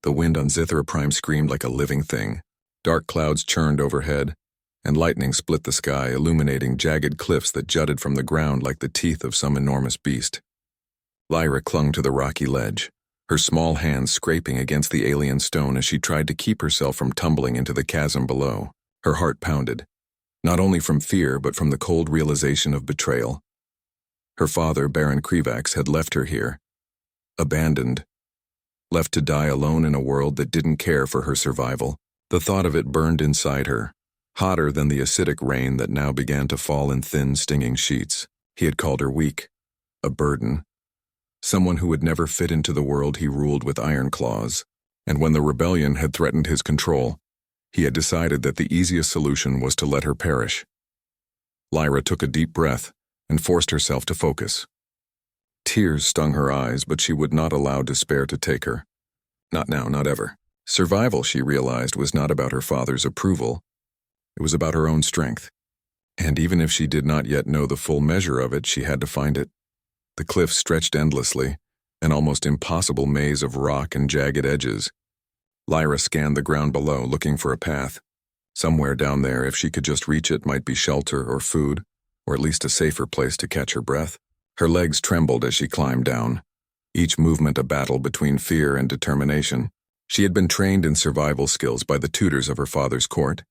The wind on Zithra Prime screamed like a living thing. Dark clouds churned overhead, and lightning split the sky, illuminating jagged cliffs that jutted from the ground like the teeth of some enormous beast. Lyra clung to the rocky ledge, her small hands scraping against the alien stone as she tried to keep herself from tumbling into the chasm below. Her heart pounded, not only from fear but from the cold realization of betrayal. Her father, Baron Krivax, had left her here, abandoned, left to die alone in a world that didn't care for her survival. The thought of it burned inside her, hotter than the acidic rain that now began to fall in thin, stinging sheets. He had called her weak, a burden, someone who would never fit into the world he ruled with iron claws. And when the rebellion had threatened his control, he had decided that the easiest solution was to let her perish. Lyra took a deep breath and forced herself to focus. Tears stung her eyes, but she would not allow despair to take her. Not now, not ever. Survival, she realized, was not about her father's approval. It was about her own strength. And even if she did not yet know the full measure of it, she had to find it. The cliffs stretched endlessly, an almost impossible maze of rock and jagged edges. Lyra scanned the ground below, looking for a path. Somewhere down there, if she could just reach it, might be shelter or food, or at least a safer place to catch her breath. Her legs trembled as she climbed down, each movement a battle between fear and determination. She had been trained in survival skills by the tutors of her father's court,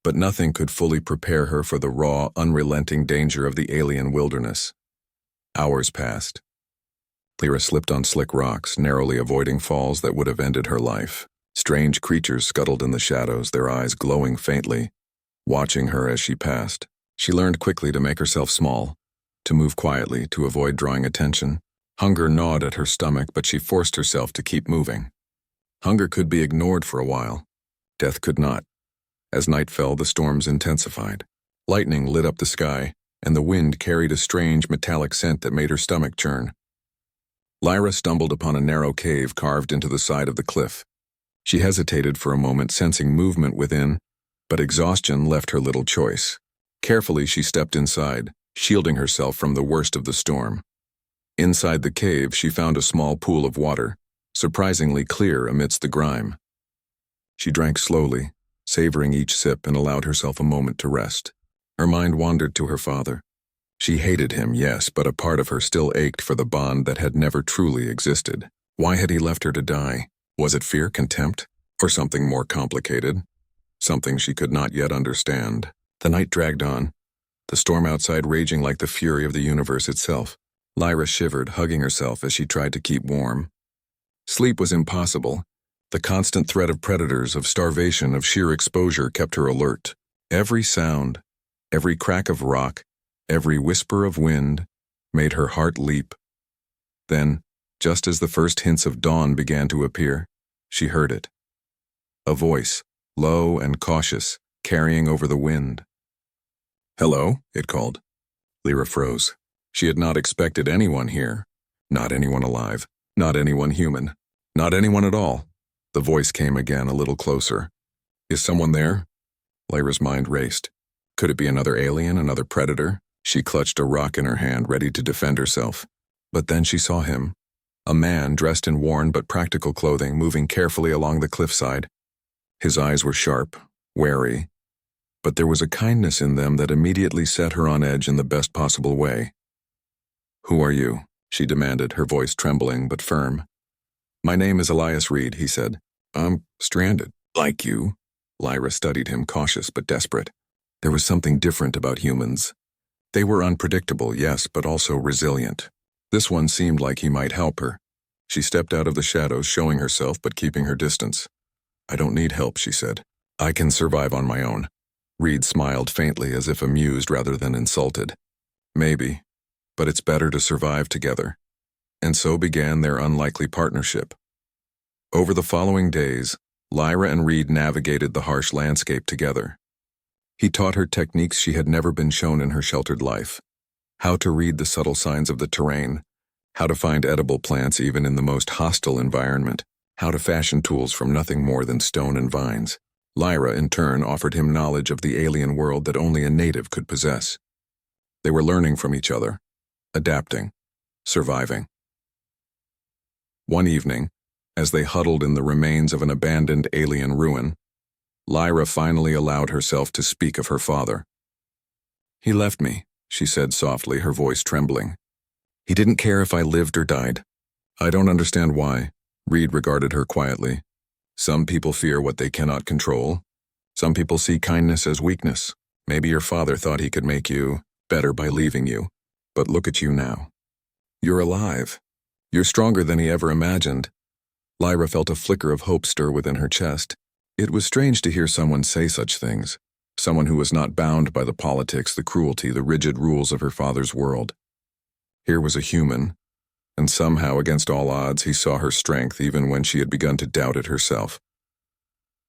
but nothing could fully prepare her for the raw, unrelenting danger of the alien wilderness. Hours passed. Lyra slipped on slick rocks, narrowly avoiding falls that would have ended her life. Strange creatures scuttled in the shadows, their eyes glowing faintly, watching her as she passed. She learned quickly to make herself small, to move quietly, to avoid drawing attention. Hunger gnawed at her stomach, but she forced herself to keep moving. Hunger could be ignored for a while. Death could not. As night fell, the storms intensified. Lightning lit up the sky, and the wind carried a strange metallic scent that made her stomach churn. Lyra stumbled upon a narrow cave carved into the side of the cliff. She hesitated for a moment, sensing movement within, but exhaustion left her little choice. Carefully, she stepped inside, shielding herself from the worst of the storm. Inside the cave, she found a small pool of water, surprisingly clear amidst the grime. She drank slowly, savoring each sip, and allowed herself a moment to rest. Her mind wandered to her father. She hated him, yes, but a part of her still ached for the bond that had never truly existed. Why had he left her to die? Was it fear, contempt, or something more complicated? Something she could not yet understand. The night dragged on, the storm outside raging like the fury of the universe itself. Lyra shivered, hugging herself as she tried to keep warm. Sleep was impossible. The constant threat of predators, of starvation, of sheer exposure kept her alert. Every sound, every crack of rock, every whisper of wind made her heart leap. Then, just as the first hints of dawn began to appear, she heard it. A voice, low and cautious, carrying over the wind. "Hello," it called. Lyra froze. She had not expected anyone here. Not anyone alive. Not anyone human. Not anyone at all. The voice came again, a little closer. "Is someone there?" Lyra's mind raced. Could it be another alien, another predator? She clutched a rock in her hand, ready to defend herself. But then she saw him. A man dressed in worn but practical clothing, moving carefully along the cliffside. His eyes were sharp, wary, but there was a kindness in them that immediately set her on edge in the best possible way. "Who are you?" she demanded, her voice trembling but firm. "My name is Elias Reed," he said. "I'm stranded." "Like you?" Lyra studied him, cautious but desperate. There was something different about humans. They were unpredictable, yes, but also resilient. This one seemed like he might help her. She stepped out of the shadows, showing herself but keeping her distance. "I don't need help," she said. "I can survive on my own." Reed smiled faintly, as if amused rather than insulted. "Maybe, but it's better to survive together." And so began their unlikely partnership. Over the following days, Lyra and Reed navigated the harsh landscape together. He taught her techniques she had never been shown in her sheltered life. How to read the subtle signs of the terrain, how to find edible plants even in the most hostile environment, how to fashion tools from nothing more than stone and vines. Lyra, in turn, offered him knowledge of the alien world that only a native could possess. They were learning from each other, adapting, surviving. One evening, As they huddled in the remains of an abandoned alien ruin, Lyra finally allowed herself to speak of her father. "He left me," she said softly, her voice trembling. "He didn't care if I lived or died. I don't understand why." Reed regarded her quietly. "Some people fear what they cannot control. Some people see kindness as weakness. Maybe your father thought he could make you better by leaving you. But look at you now. You're alive. You're stronger than he ever imagined." Lyra felt a flicker of hope stir within her chest. It was strange to hear someone say such things, someone who was not bound by the politics, the cruelty, the rigid rules of her father's world. Here was a human, and somehow, against all odds, he saw her strength even when she had begun to doubt it herself.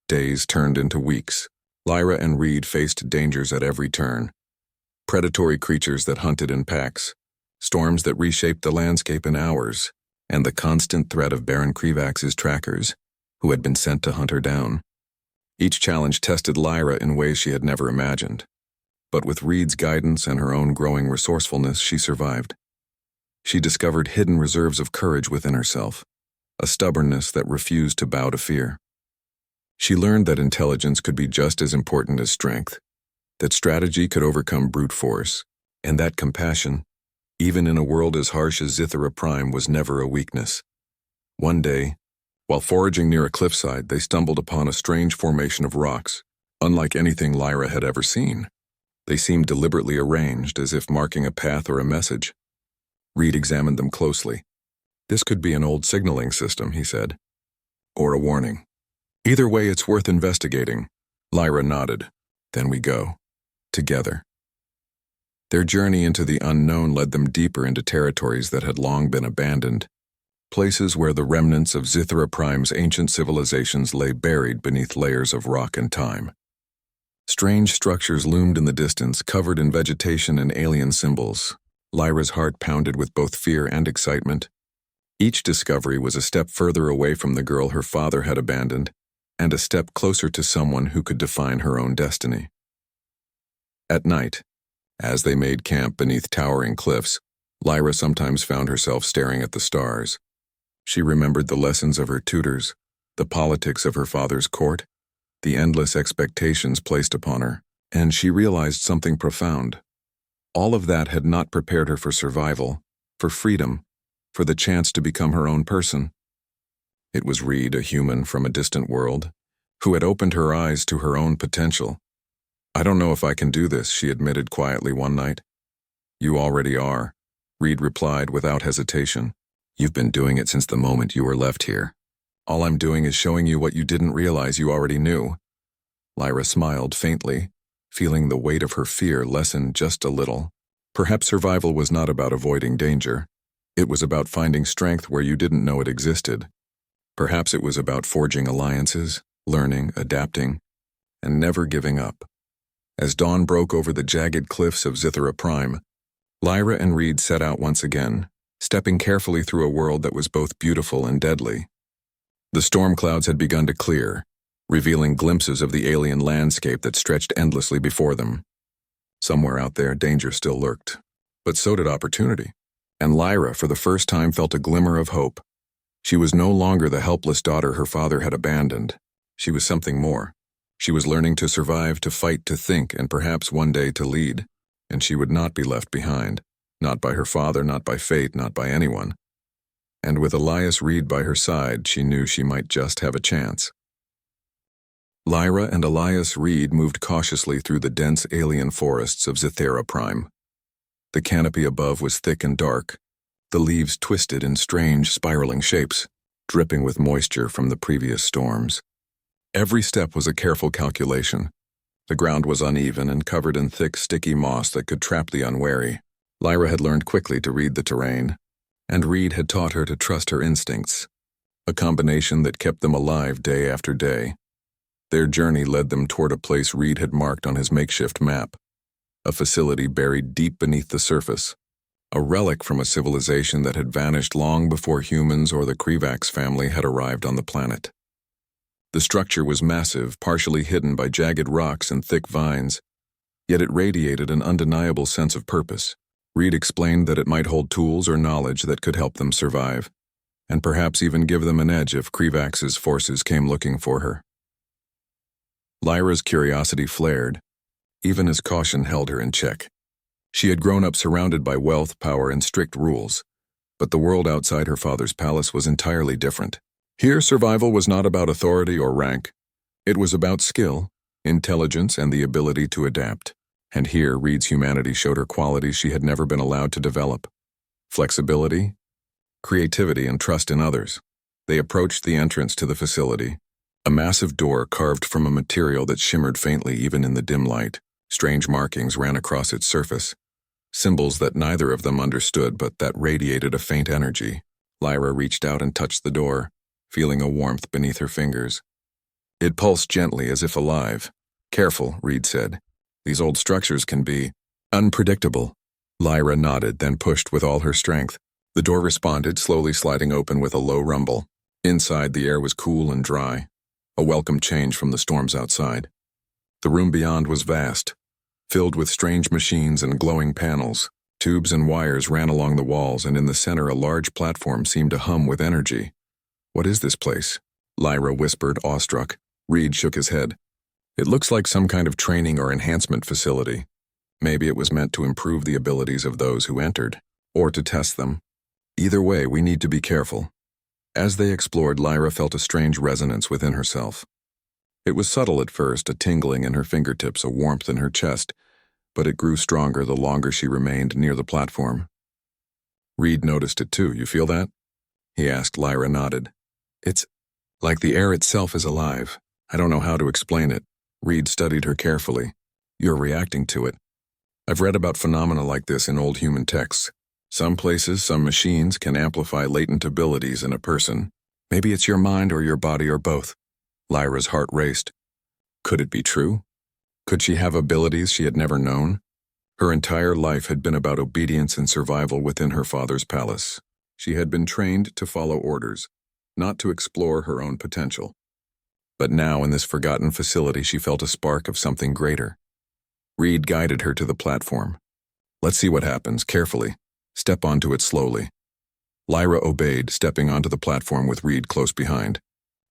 Days turned into weeks. Lyra and Reed faced dangers at every turn. Predatory creatures that hunted in packs, storms that reshaped the landscape in hours, and the constant threat of Baron Krivax's trackers, who had been sent to hunt her down. Each challenge tested Lyra in ways she had never imagined. But with Reed's guidance and her own growing resourcefulness, she survived. She discovered hidden reserves of courage within herself, a stubbornness that refused to bow to fear. She learned that intelligence could be just as important as strength, that strategy could overcome brute force, and that compassion, even in a world as harsh as Zithera Prime, was never a weakness. One day, while foraging near a cliffside, they stumbled upon a strange formation of rocks, unlike anything Lyra had ever seen. They seemed deliberately arranged, as if marking a path or a message. Reed examined them closely. "This could be an old signaling system," he said, "or a warning. Either way, it's worth investigating." Lyra nodded. "Then we go. Together." Their journey into the unknown led them deeper into territories that had long been abandoned, places where the remnants of Zithera Prime's ancient civilizations lay buried beneath layers of rock and time. Strange structures loomed in the distance, covered in vegetation and alien symbols. Lyra's heart pounded with both fear and excitement. Each discovery was a step further away from the girl her father had abandoned, and a step closer to someone who could define her own destiny. At night, as they made camp beneath towering cliffs, Lyra sometimes found herself staring at the stars. She remembered the lessons of her tutors, the politics of her father's court, the endless expectations placed upon her, and she realized something profound. All of that had not prepared her for survival, for freedom, for the chance to become her own person. It was Reed, a human from a distant world, who had opened her eyes to her own potential. "I don't know if I can do this," she admitted quietly one night. "You already are," Reed replied without hesitation. "You've been doing it since the moment you were left here. All I'm doing is showing you what you didn't realize you already knew." Lyra smiled faintly, feeling the weight of her fear lessen just a little. Perhaps survival was not about avoiding danger. It was about finding strength where you didn't know it existed. Perhaps it was about forging alliances, learning, adapting, and never giving up. As dawn broke over the jagged cliffs of Zithera Prime, Lyra and Reed set out once again, stepping carefully through a world that was both beautiful and deadly. The storm clouds had begun to clear, revealing glimpses of the alien landscape that stretched endlessly before them. Somewhere out there, danger still lurked, but so did opportunity. And Lyra, for the first time, felt a glimmer of hope. She was no longer the helpless daughter her father had abandoned. She was something more. She was learning to survive, to fight, to think, and perhaps one day to lead. And she would not be left behind. Not by her father, not by fate, not by anyone. And with Elias Reed by her side, she knew she might just have a chance. Lyra and Elias Reed moved cautiously through the dense alien forests of Zithera Prime. The canopy above was thick and dark, the leaves twisted in strange, spiraling shapes, dripping with moisture from the previous storms. Every step was a careful calculation. The ground was uneven and covered in thick, sticky moss that could trap the unwary. Lyra had learned quickly to read the terrain, and Reed had taught her to trust her instincts, a combination that kept them alive day after day. Their journey led them toward a place Reed had marked on his makeshift map, a facility buried deep beneath the surface, a relic from a civilization that had vanished long before humans or the Krivax family had arrived on the planet. The structure was massive, partially hidden by jagged rocks and thick vines, yet it radiated an undeniable sense of purpose. Reed explained that it might hold tools or knowledge that could help them survive. and perhaps even give them an edge if Krivax's forces came looking for her. Lyra's curiosity flared, even as caution held her in check. She had grown up surrounded by wealth, power, and strict rules, but the world outside her father's palace was entirely different. Here, survival was not about authority or rank. It was about skill, intelligence, and the ability to adapt. And here, Reed's humanity showed her qualities she had never been allowed to develop: flexibility, creativity, and trust in others. They approached the entrance to the facility, a massive door carved from a material that shimmered faintly even in the dim light. Strange markings ran across its surface, symbols that neither of them understood but that radiated a faint energy. Lyra reached out and touched the door, feeling a warmth beneath her fingers. It pulsed gently as if alive. "Careful," Reed said. "These old structures can be unpredictable." Lyra nodded, then pushed with all her strength. The door responded, slowly sliding open with a low rumble. Inside, the air was cool and dry, a welcome change from the storms outside. The room beyond was vast, filled with strange machines and glowing panels. Tubes and wires ran along the walls, and in the center a large platform seemed to hum with energy. "What is this place?" Lyra whispered, awestruck. Reed shook his head. "It looks like some kind of training or enhancement facility. Maybe it was meant to improve the abilities of those who entered, or to test them. Either way, we need to be careful." As they explored, Lyra felt a strange resonance within herself. It was subtle at first, a tingling in her fingertips, a warmth in her chest, but it grew stronger the longer she remained near the platform. Reed noticed it too. "You feel that?" he asked. Lyra nodded. "It's like the air itself is alive. I don't know how to explain it." Reed studied her carefully. "You're reacting to it. I've read about phenomena like this in old human texts. Some places, some machines can amplify latent abilities in a person. Maybe it's your mind or your body or both." Lyra's heart raced. Could it be true? Could she have abilities she had never known? Her entire life had been about obedience and survival within her father's palace. She had been trained to follow orders, not to explore her own potential. But now, in this forgotten facility, she felt a spark of something greater. Reed guided her to the platform. "Let's see what happens. Carefully. Step onto it slowly." Lyra obeyed, stepping onto the platform with Reed close behind.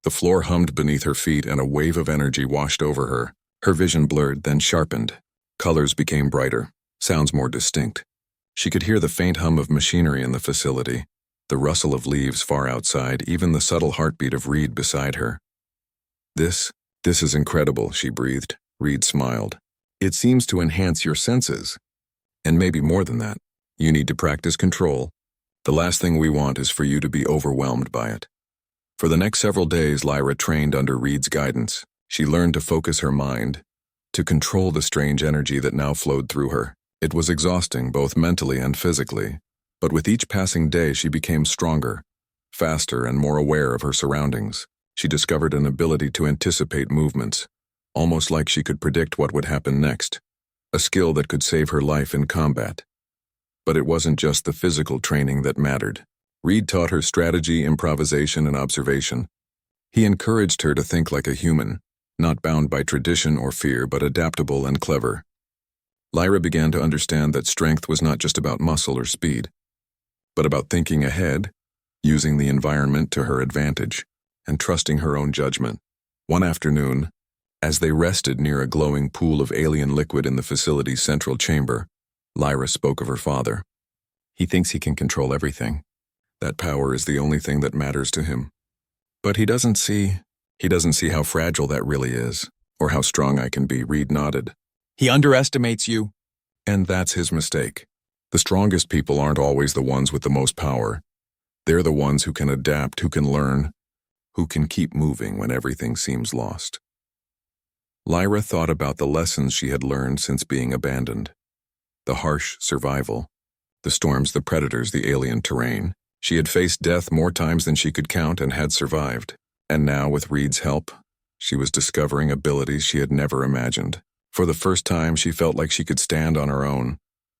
The floor hummed beneath her feet and a wave of energy washed over her. Her vision blurred, then sharpened. Colors became brighter, sounds more distinct. She could hear the faint hum of machinery in the facility, the rustle of leaves far outside, even the subtle heartbeat of Reed beside her. This is incredible," she breathed. Reed smiled. "It seems to enhance your senses. And maybe more than that. You need to practice control. The last thing we want is for you to be overwhelmed by it." For the next several days, Lyra trained under Reed's guidance. She learned to focus her mind, to control the strange energy that now flowed through her. It was exhausting, both mentally and physically, but with each passing day she became stronger, faster, and more aware of her surroundings. She discovered an ability to anticipate movements, almost like she could predict what would happen next, a skill that could save her life in combat. But it wasn't just the physical training that mattered. Reed taught her strategy, improvisation, and observation. He encouraged her to think like a human, not bound by tradition or fear, but adaptable and clever. Lyra began to understand that strength was not just about muscle or speed, but about thinking ahead, using the environment to her advantage, and trusting her own judgment. One afternoon, as they rested near a glowing pool of alien liquid in the facility's central chamber, Lyra spoke of her father. "He thinks he can control everything. That power is the only thing that matters to him. But he doesn't see how fragile that really is, or how strong I can be." Reed nodded. "He underestimates you." "And that's his mistake. The strongest people aren't always the ones with the most power. They're the ones who can adapt, who can learn, who can keep moving when everything seems lost." Lyra thought about the lessons she had learned since being abandoned. The harsh survival, the storms, the predators, the alien terrain. She had faced death more times than she could count and had survived. And now, with Reed's help, she was discovering abilities she had never imagined. For the first time, she felt like she could stand on her own,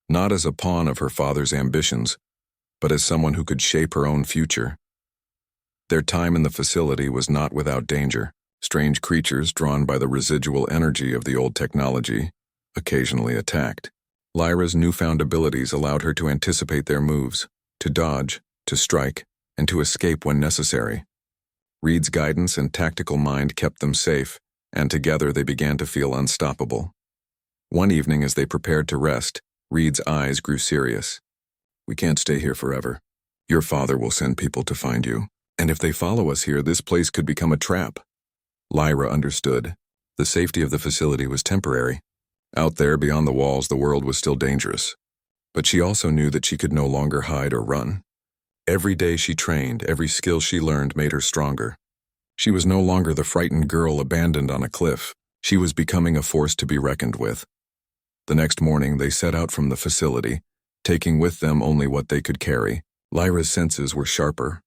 not as a pawn of her father's ambitions, but as someone who could shape her own future. Their time in the facility was not without danger. Strange creatures, drawn by the residual energy of the old technology, occasionally attacked. Lyra's newfound abilities allowed her to anticipate their moves, to dodge, to strike, and to escape when necessary. Reed's guidance and tactical mind kept them safe, and together they began to feel unstoppable. One evening as they prepared to rest, Reed's eyes grew serious. "We can't stay here forever. Your father will send people to find you, and if they follow us here, this place could become a trap." Lyra understood. The safety of the facility was temporary. Out there, beyond the walls, the world was still dangerous. But she also knew that she could no longer hide or run. Every day she trained, every skill she learned made her stronger. She was no longer the frightened girl abandoned on a cliff. She was becoming a force to be reckoned with. The next morning, they set out from the facility, taking with them only what they could carry. Lyra's senses were sharper,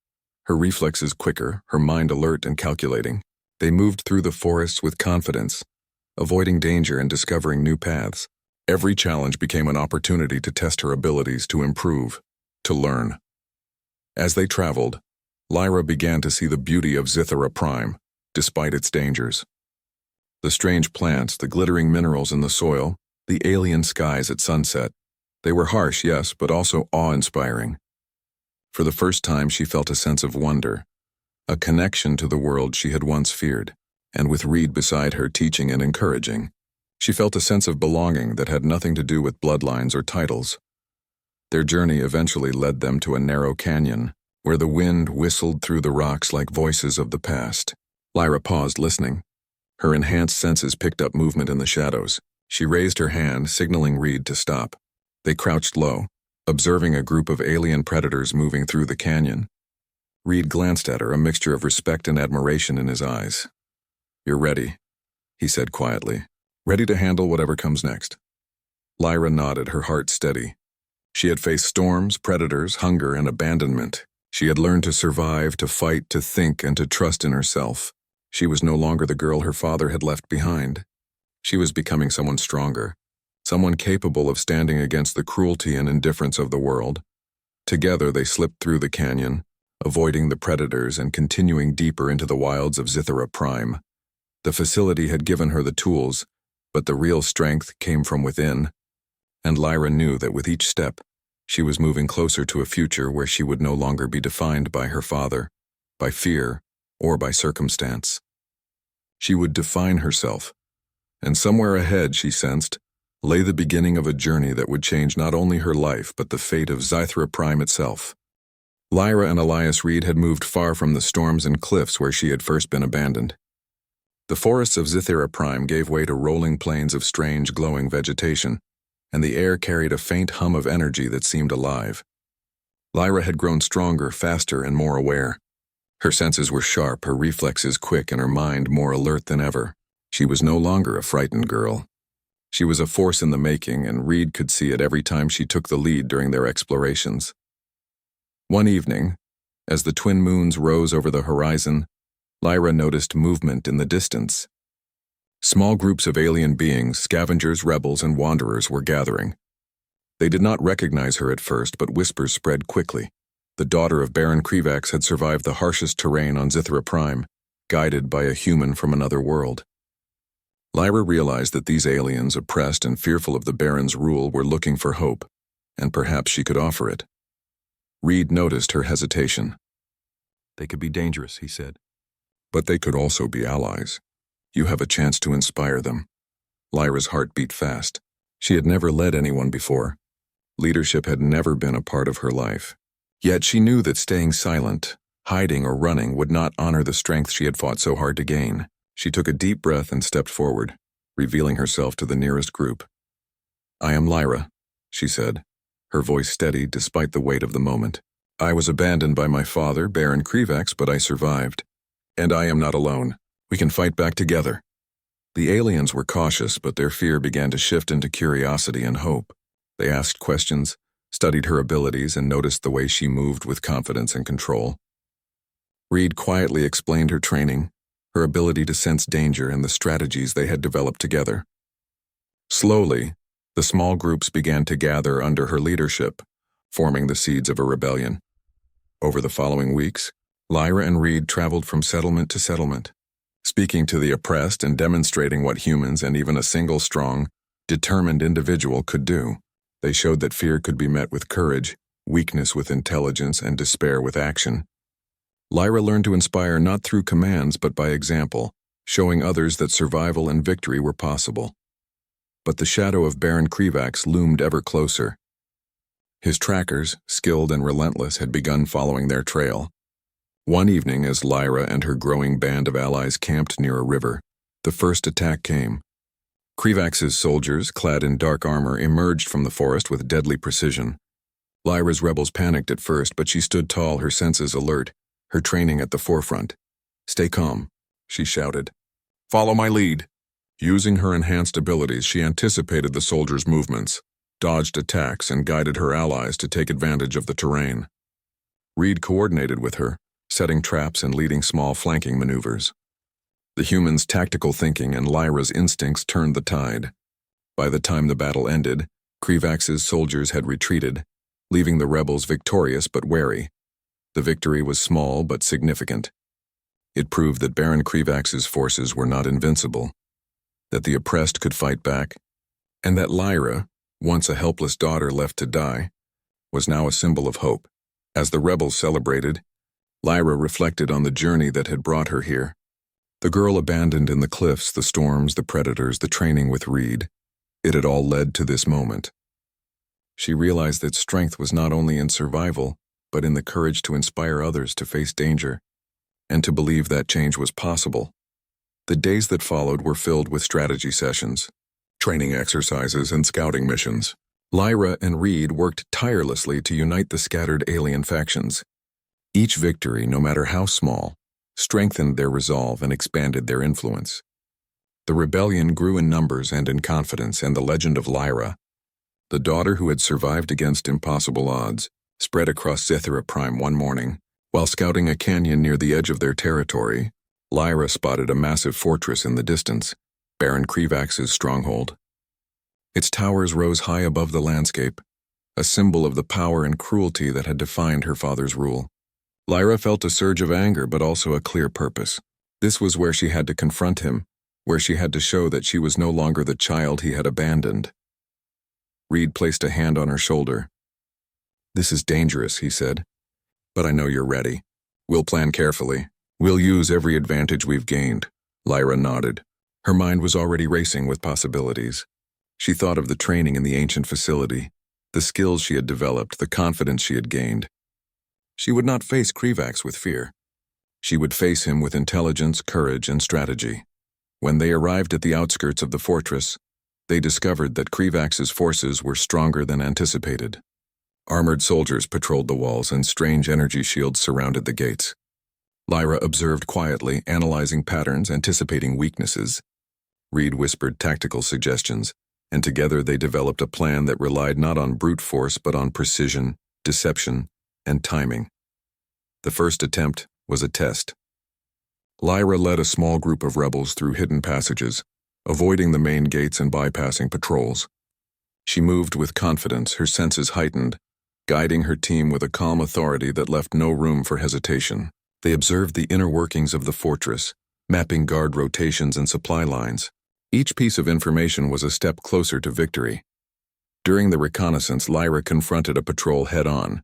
her reflexes quicker, her mind alert and calculating. They moved through the forests with confidence, avoiding danger and discovering new paths. Every challenge became an opportunity to test her abilities, to improve, to learn. As they traveled, Lyra began to see the beauty of Scifi Prime, despite its dangers. The strange plants, the glittering minerals in the soil, the alien skies at sunset. They were harsh, yes, but also awe-inspiring. For the first time, she felt a sense of wonder, a connection to the world she had once feared, and with Reed beside her teaching and encouraging, she felt a sense of belonging that had nothing to do with bloodlines or titles. Their journey eventually led them to a narrow canyon, where the wind whistled through the rocks like voices of the past. Lyra paused, listening. Her enhanced senses picked up movement in the shadows. She raised her hand, signaling Reed to stop. They crouched low, observing a group of alien predators moving through the canyon. Reed glanced at her, a mixture of respect and admiration in his eyes. "You're ready," he said quietly. "Ready to handle whatever comes next." Lyra nodded, her heart steady. She had faced storms, predators, hunger, and abandonment. She had learned to survive, to fight, to think, and to trust in herself. She was no longer the girl her father had left behind. She was becoming someone stronger, someone capable of standing against the cruelty and indifference of the world. Together they slipped through the canyon, avoiding the predators and continuing deeper into the wilds of Scifi Prime. The facility had given her the tools, but the real strength came from within, and Lyra knew that with each step, she was moving closer to a future where she would no longer be defined by her father, by fear, or by circumstance. She would define herself, and somewhere ahead, she sensed, lay the beginning of a journey that would change not only her life but the fate of Scifi Prime itself. Lyra and Elias Reed had moved far from the storms and cliffs where she had first been abandoned. The forests of Scifi Prime gave way to rolling plains of strange, glowing vegetation, and the air carried a faint hum of energy that seemed alive. Lyra had grown stronger, faster, and more aware. Her senses were sharp, her reflexes quick, and her mind more alert than ever. She was no longer a frightened girl. She was a force in the making, and Reed could see it every time she took the lead during their explorations. One evening, as the twin moons rose over the horizon, Lyra noticed movement in the distance. Small groups of alien beings, scavengers, rebels, and wanderers were gathering. They did not recognize her at first, but whispers spread quickly. The daughter of Baron Krivax had survived the harshest terrain on Scifi Prime, guided by a human from another world. Lyra realized that these aliens, oppressed and fearful of the Baron's rule, were looking for hope, and perhaps she could offer it. Reed noticed her hesitation. "They could be dangerous," he said. "But they could also be allies. You have a chance to inspire them." Lyra's heart beat fast. She had never led anyone before. Leadership had never been a part of her life. Yet she knew that staying silent, hiding or running would not honor the strength she had fought so hard to gain. She took a deep breath and stepped forward, revealing herself to the nearest group. "I am Lyra," she said, her voice steady despite the weight of the moment. "I was abandoned by my father, Baron Krivax, but I survived. And I am not alone. We can fight back together." The aliens were cautious, but their fear began to shift into curiosity and hope. They asked questions, studied her abilities, and noticed the way she moved with confidence and control. Reed quietly explained her training, her ability to sense danger, and the strategies they had developed together. Slowly, the small groups began to gather under her leadership, forming the seeds of a rebellion. Over the following weeks, Lyra and Reed traveled from settlement to settlement, speaking to the oppressed and demonstrating what humans and even a single strong, determined individual could do. They showed that fear could be met with courage, weakness with intelligence, and despair with action. Lyra learned to inspire not through commands but by example, showing others that survival and victory were possible. But the shadow of Baron Krivax loomed ever closer. His trackers, skilled and relentless, had begun following their trail. One evening, as Lyra and her growing band of allies camped near a river, the first attack came. Krivax's soldiers, clad in dark armor, emerged from the forest with deadly precision. Lyra's rebels panicked at first, but she stood tall, her senses alert, her training at the forefront. "Stay calm," she shouted. "Follow my lead." Using her enhanced abilities, she anticipated the soldiers' movements, dodged attacks, and guided her allies to take advantage of the terrain. Reed coordinated with her, setting traps and leading small flanking maneuvers. The humans' tactical thinking and Lyra's instincts turned the tide. By the time the battle ended, Krivax's soldiers had retreated, leaving the rebels victorious but wary. The victory was small but significant. It proved that Baron Krivax's forces were not invincible, that the oppressed could fight back, and that Lyra, once a helpless daughter left to die, was now a symbol of hope. As the rebels celebrated, Lyra reflected on the journey that had brought her here. The girl abandoned in the cliffs, the storms, the predators, the training with Reed. It had all led to this moment. She realized that strength was not only in survival, but in the courage to inspire others to face danger, and to believe that change was possible. The days that followed were filled with strategy sessions, training exercises, and scouting missions. Lyra and Reed worked tirelessly to unite the scattered alien factions. Each victory, no matter how small, strengthened their resolve and expanded their influence. The rebellion grew in numbers and in confidence, and the legend of Lyra, the daughter who had survived against impossible odds, spread across Zithra Prime one morning. While scouting a canyon near the edge of their territory, Lyra spotted a massive fortress in the distance, Baron Krivax's stronghold. Its towers rose high above the landscape, a symbol of the power and cruelty that had defined her father's rule. Lyra felt a surge of anger, but also a clear purpose. This was where she had to confront him, where she had to show that she was no longer the child he had abandoned. Reed placed a hand on her shoulder. "This is dangerous," he said, "but I know you're ready. We'll plan carefully. We'll use every advantage we've gained." Lyra nodded. Her mind was already racing with possibilities. She thought of the training in the ancient facility, the skills she had developed, the confidence she had gained. She would not face Krivax with fear. She would face him with intelligence, courage, and strategy. When they arrived at the outskirts of the fortress, they discovered that Krivax's forces were stronger than anticipated. Armored soldiers patrolled the walls, and strange energy shields surrounded the gates. Lyra observed quietly, analyzing patterns, anticipating weaknesses. Reed whispered tactical suggestions, and together they developed a plan that relied not on brute force but on precision, deception, and timing. The first attempt was a test. Lyra led a small group of rebels through hidden passages, avoiding the main gates and bypassing patrols. She moved with confidence, her senses heightened, guiding her team with a calm authority that left no room for hesitation. They observed the inner workings of the fortress, mapping guard rotations and supply lines. Each piece of information was a step closer to victory. During the reconnaissance, Lyra confronted a patrol head-on.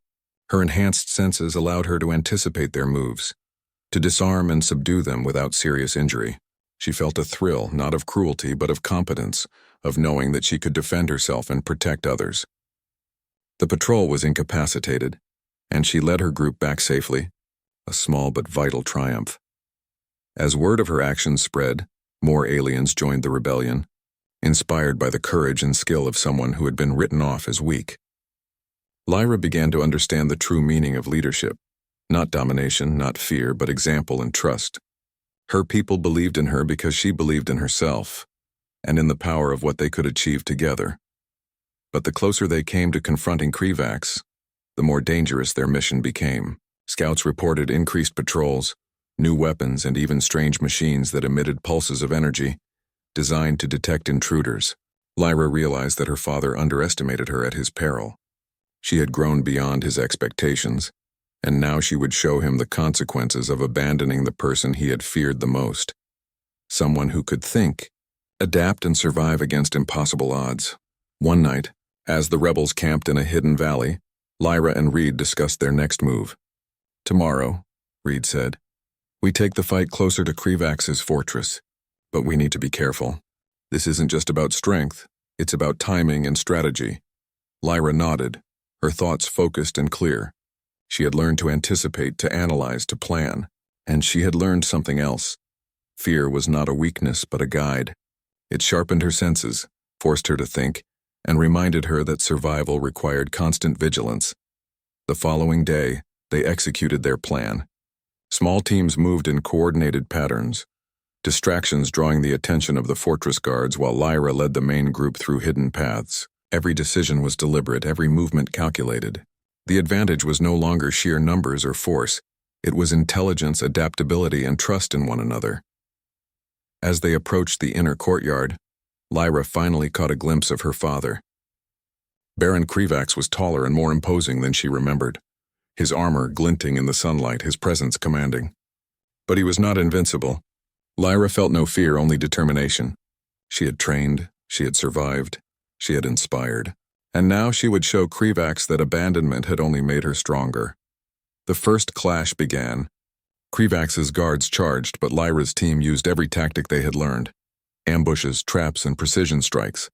Her enhanced senses allowed her to anticipate their moves, to disarm and subdue them without serious injury. She felt a thrill, not of cruelty, but of competence, of knowing that she could defend herself and protect others. The patrol was incapacitated, and she led her group back safely, a small but vital triumph. As word of her actions spread, more aliens joined the rebellion, inspired by the courage and skill of someone who had been written off as weak. Lyra began to understand the true meaning of leadership, not domination, not fear, but example and trust. Her people believed in her because she believed in herself, and in the power of what they could achieve together. But the closer they came to confronting Krivax, the more dangerous their mission became. Scouts reported increased patrols, new weapons, and even strange machines that emitted pulses of energy, designed to detect intruders. Lyra realized that her father underestimated her at his peril. She had grown beyond his expectations, and now she would show him the consequences of abandoning the person he had feared the most. Someone who could think, adapt, and survive against impossible odds. One night, as the rebels camped in a hidden valley, Lyra and Reed discussed their next move. Tomorrow, Reed said. "We take the fight closer to Krivax's fortress, but we need to be careful. This isn't just about strength, it's about timing and strategy." Lyra nodded, her thoughts focused and clear. She had learned to anticipate, to analyze, to plan, and she had learned something else. Fear was not a weakness but a guide. It sharpened her senses, forced her to think, and reminded her that survival required constant vigilance. The following day, they executed their plan. Small teams moved in coordinated patterns, distractions drawing the attention of the fortress guards while Lyra led the main group through hidden paths. Every decision was deliberate, every movement calculated. The advantage was no longer sheer numbers or force. It was intelligence, adaptability, and trust in one another. As they approached the inner courtyard, Lyra finally caught a glimpse of her father. Baron Krivax was taller and more imposing than she remembered, his armor glinting in the sunlight, his presence commanding. But he was not invincible. Lyra felt no fear, only determination. She had trained, she had survived, she had inspired, and now she would show Krivax that abandonment had only made her stronger. The first clash began. Krivax's guards charged, but Lyra's team used every tactic they had learned. Ambushes, traps, and precision strikes.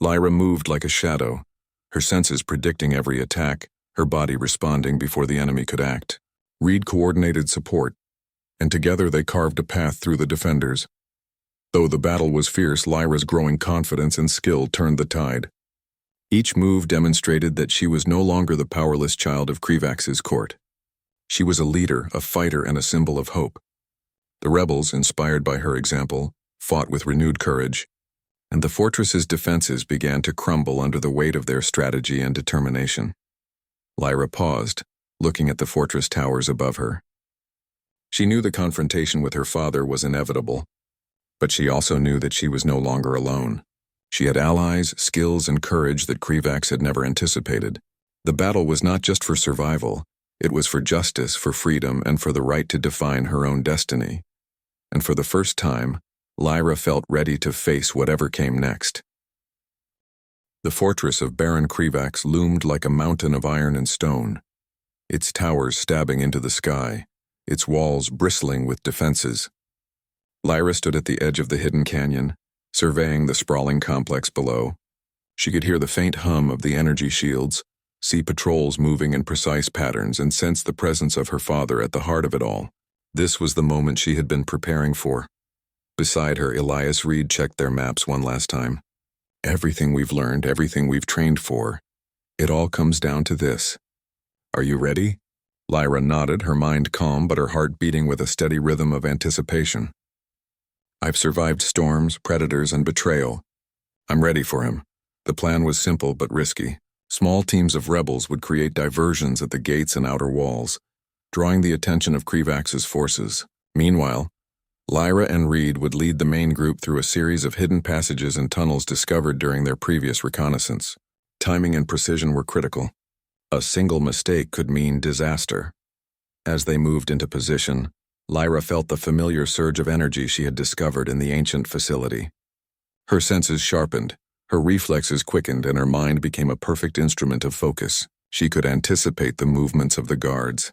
Lyra moved like a shadow, her senses predicting every attack, her body responding before the enemy could act. Reed coordinated support, and together they carved a path through the defenders. Though the battle was fierce, Lyra's growing confidence and skill turned the tide. Each move demonstrated that she was no longer the powerless child of Krivax's court. She was a leader, a fighter, and a symbol of hope. The rebels, inspired by her example, fought with renewed courage, and the fortress's defenses began to crumble under the weight of their strategy and determination. Lyra paused, looking at the fortress towers above her. She knew the confrontation with her father was inevitable, but she also knew that she was no longer alone. She had allies, skills, and courage that Krivax had never anticipated. The battle was not just for survival, it was for justice, for freedom, and for the right to define her own destiny. And for the first time, Lyra felt ready to face whatever came next. The fortress of Baron Krivax loomed like a mountain of iron and stone, its towers stabbing into the sky, its walls bristling with defenses. Lyra stood at the edge of the hidden canyon, surveying the sprawling complex below. She could hear the faint hum of the energy shields, see patrols moving in precise patterns, and sense the presence of her father at the heart of it all. This was the moment she had been preparing for. Beside her, Elias Reed checked their maps one last time. "Everything we've learned, everything we've trained for, it all comes down to this. Are you ready?" Lyra nodded, her mind calm but her heart beating with a steady rhythm of anticipation. "I've survived storms, predators, and betrayal. I'm ready for him." The plan was simple but risky. Small teams of rebels would create diversions at the gates and outer walls, drawing the attention of Krivax's forces. Meanwhile, Lyra and Reed would lead the main group through a series of hidden passages and tunnels discovered during their previous reconnaissance. Timing and precision were critical. A single mistake could mean disaster. As they moved into position, Lyra felt the familiar surge of energy she had discovered in the ancient facility. Her senses sharpened, her reflexes quickened, and her mind became a perfect instrument of focus. She could anticipate the movements of the guards,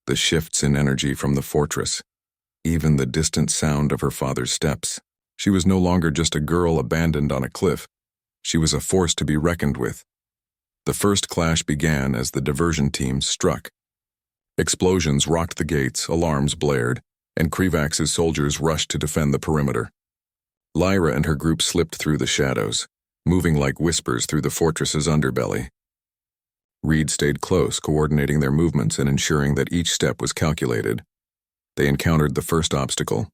the shifts in energy from the fortress, even the distant sound of her father's steps. She was no longer just a girl abandoned on a cliff. She was a force to be reckoned with. The first clash began as the diversion teams struck. Explosions rocked the gates, alarms blared, and Krivax's soldiers rushed to defend the perimeter. Lyra and her group slipped through the shadows, moving like whispers through the fortress's underbelly. Reed stayed close, coordinating their movements and ensuring that each step was calculated. They encountered the first obstacle,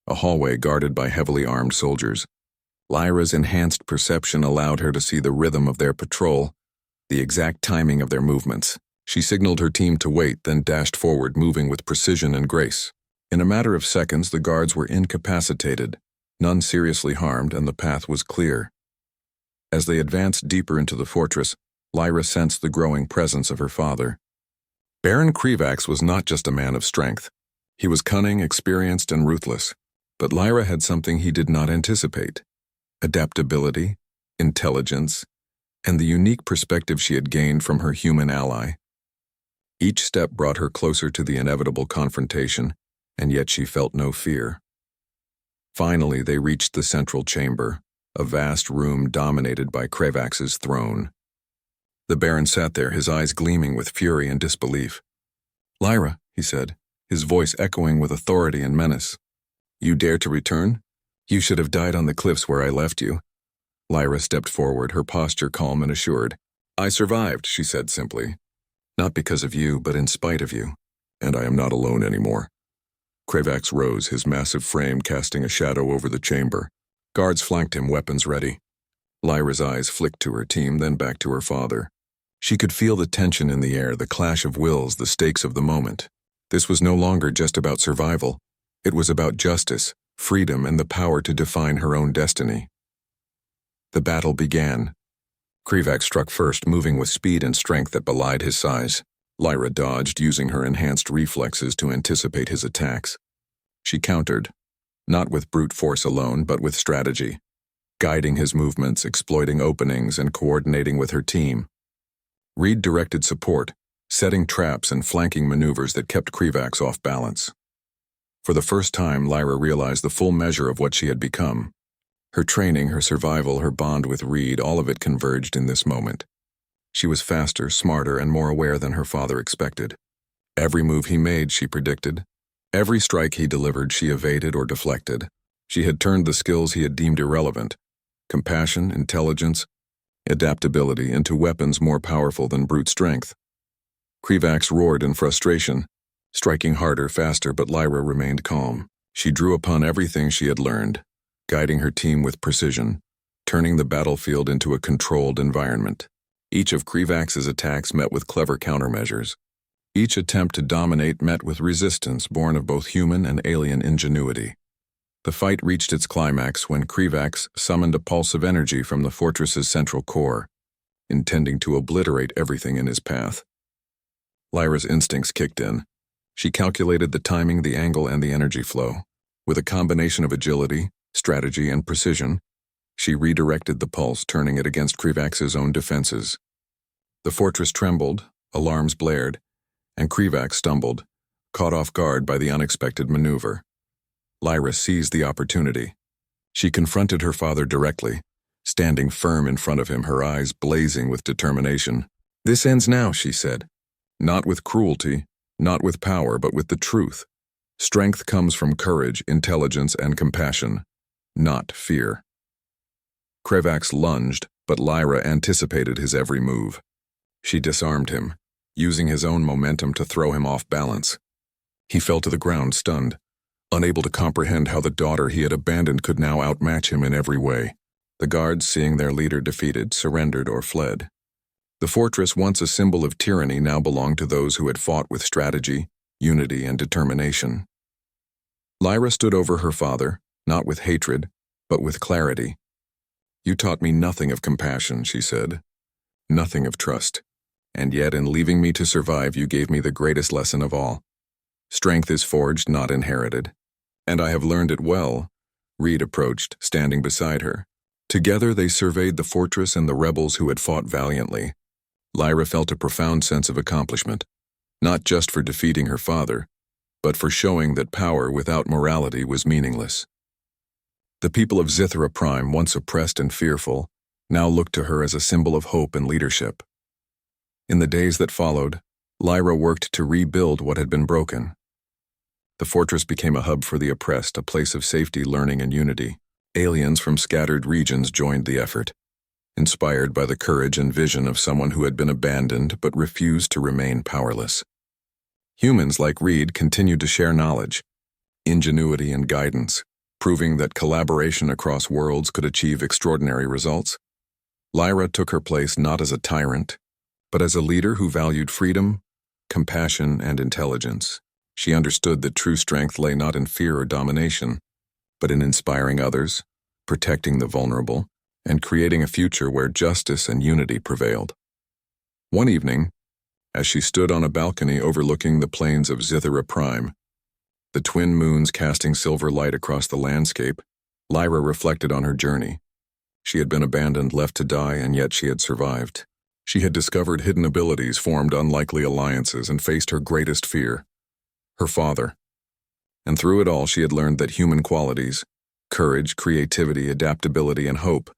a hallway guarded by heavily armed soldiers. Lyra's enhanced perception allowed her to see the rhythm of their patrol, the exact timing of their movements. She signaled her team to wait, then dashed forward, moving with precision and grace. In a matter of seconds, the guards were incapacitated, none seriously harmed, and the path was clear. As they advanced deeper into the fortress, Lyra sensed the growing presence of her father. Baron Krivax was not just a man of strength. He was cunning, experienced, and ruthless. But Lyra had something he did not anticipate: adaptability, intelligence, and the unique perspective she had gained from her human ally. Each step brought her closer to the inevitable confrontation, and yet she felt no fear. Finally, they reached the central chamber, a vast room dominated by Kravax's throne. The Baron sat there, his eyes gleaming with fury and disbelief. "Lyra," he said, his voice echoing with authority and menace. "You dare to return? You should have died on the cliffs where I left you." Lyra stepped forward, her posture calm and assured. "I survived," she said simply. "Not because of you, but in spite of you. And I am not alone anymore." Kravax rose, his massive frame casting a shadow over the chamber. Guards flanked him, weapons ready. Lyra's eyes flicked to her team, then back to her father. She could feel the tension in the air, the clash of wills, the stakes of the moment. This was no longer just about survival. It was about justice, freedom, and the power to define her own destiny. The battle began. Kravax struck first, moving with speed and strength that belied his size. Lyra dodged, using her enhanced reflexes to anticipate his attacks. She countered, not with brute force alone, but with strategy, guiding his movements, exploiting openings, and coordinating with her team. Reed directed support, setting traps and flanking maneuvers that kept Kravax off balance. For the first time, Lyra realized the full measure of what she had become. Her training, her survival, her bond with Reed, all of it converged in this moment. She was faster, smarter, and more aware than her father expected. Every move he made, she predicted. Every strike he delivered, she evaded or deflected. She had turned the skills he had deemed irrelevant, compassion, intelligence, adaptability, into weapons more powerful than brute strength. Kravax roared in frustration, striking harder, faster, but Lyra remained calm. She drew upon everything she had learned, guiding her team with precision, turning the battlefield into a controlled environment. Each of Kravax's attacks met with clever countermeasures. Each attempt to dominate met with resistance born of both human and alien ingenuity. The fight reached its climax when Kravax summoned a pulse of energy from the fortress's central core, intending to obliterate everything in his path. Lyra's instincts kicked in. She calculated the timing, the angle, and the energy flow. With a combination of agility, strategy, and precision, she redirected the pulse, turning it against Kravax's own defenses. The fortress trembled, alarms blared, and Kravax stumbled, caught off guard by the unexpected maneuver. Lyra seized the opportunity. She confronted her father directly, standing firm in front of him, her eyes blazing with determination. "This ends now," she said. "Not with cruelty, not with power, but with the truth. Strength comes from courage, intelligence, and compassion, not fear." Kravax lunged, but Lyra anticipated his every move. She disarmed him, using his own momentum to throw him off balance. He fell to the ground, stunned, unable to comprehend how the daughter he had abandoned could now outmatch him in every way. The guards, seeing their leader defeated, surrendered or fled. The fortress, once a symbol of tyranny, now belonged to those who had fought with strategy, unity, and determination. Lyra stood over her father, not with hatred, but with clarity. "You taught me nothing of compassion," she said, "nothing of trust. And yet, in leaving me to survive, you gave me the greatest lesson of all. Strength is forged, not inherited. And I have learned it well." Reed approached, standing beside her. Together they surveyed the fortress and the rebels who had fought valiantly. Lyra felt a profound sense of accomplishment, not just for defeating her father, but for showing that power without morality was meaningless. The people of Scythera Prime, once oppressed and fearful, now looked to her as a symbol of hope and leadership. In the days that followed, Lyra worked to rebuild what had been broken. The fortress became a hub for the oppressed, a place of safety, learning, and unity. Aliens from scattered regions joined the effort, inspired by the courage and vision of someone who had been abandoned but refused to remain powerless. Humans like Reed continued to share knowledge, ingenuity, and guidance, proving that collaboration across worlds could achieve extraordinary results. Lyra took her place not as a tyrant, but as a leader who valued freedom, compassion, and intelligence. She understood that true strength lay not in fear or domination, but in inspiring others, protecting the vulnerable, and creating a future where justice and unity prevailed. One evening, as she stood on a balcony overlooking the plains of Scythera Prime, the twin moons casting silver light across the landscape, Lyra reflected on her journey. She had been abandoned, left to die, and yet she had survived. She had discovered hidden abilities, formed unlikely alliances, and faced her greatest fear, her father. And through it all, she had learned that human qualities, courage, creativity, adaptability, and hope,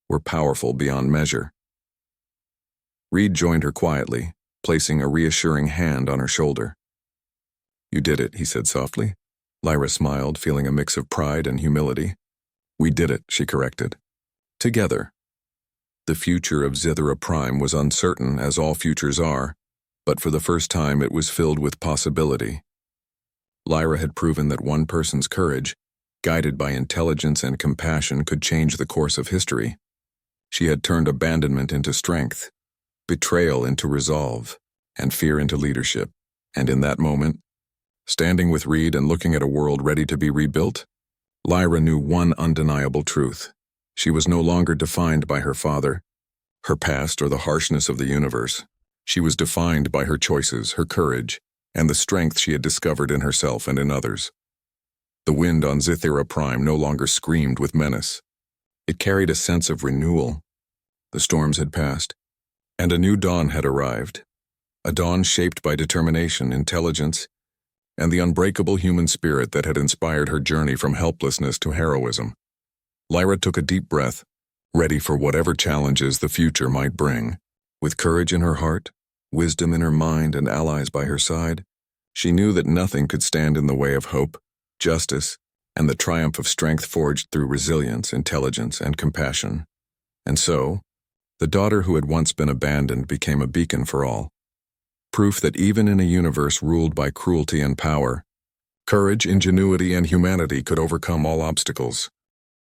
were powerful beyond measure. Reed joined her quietly, placing a reassuring hand on her shoulder. "You did it," he said softly. Lyra smiled, feeling a mix of pride and humility. "We did it," she corrected. "Together." The future of Zithera Prime was uncertain, as all futures are, but for the first time it was filled with possibility. Lyra had proven that one person's courage, guided by intelligence and compassion, could change the course of history. She had turned abandonment into strength, betrayal into resolve, and fear into leadership. And in that moment, standing with Reed and looking at a world ready to be rebuilt, Lyra knew one undeniable truth. She was no longer defined by her father, her past, or the harshness of the universe. She was defined by her choices, her courage, and the strength she had discovered in herself and in others. The wind on Zithera Prime no longer screamed with menace. It carried a sense of renewal. The storms had passed, and a new dawn had arrived. A dawn shaped by determination, intelligence, and the unbreakable human spirit that had inspired her journey from helplessness to heroism. Lyra took a deep breath, ready for whatever challenges the future might bring. With courage in her heart, wisdom in her mind, and allies by her side, she knew that nothing could stand in the way of hope, justice, and the triumph of strength forged through resilience, intelligence, and compassion. And so, the daughter who had once been abandoned became a beacon for all. Proof that even in a universe ruled by cruelty and power, courage, ingenuity, and humanity could overcome all obstacles.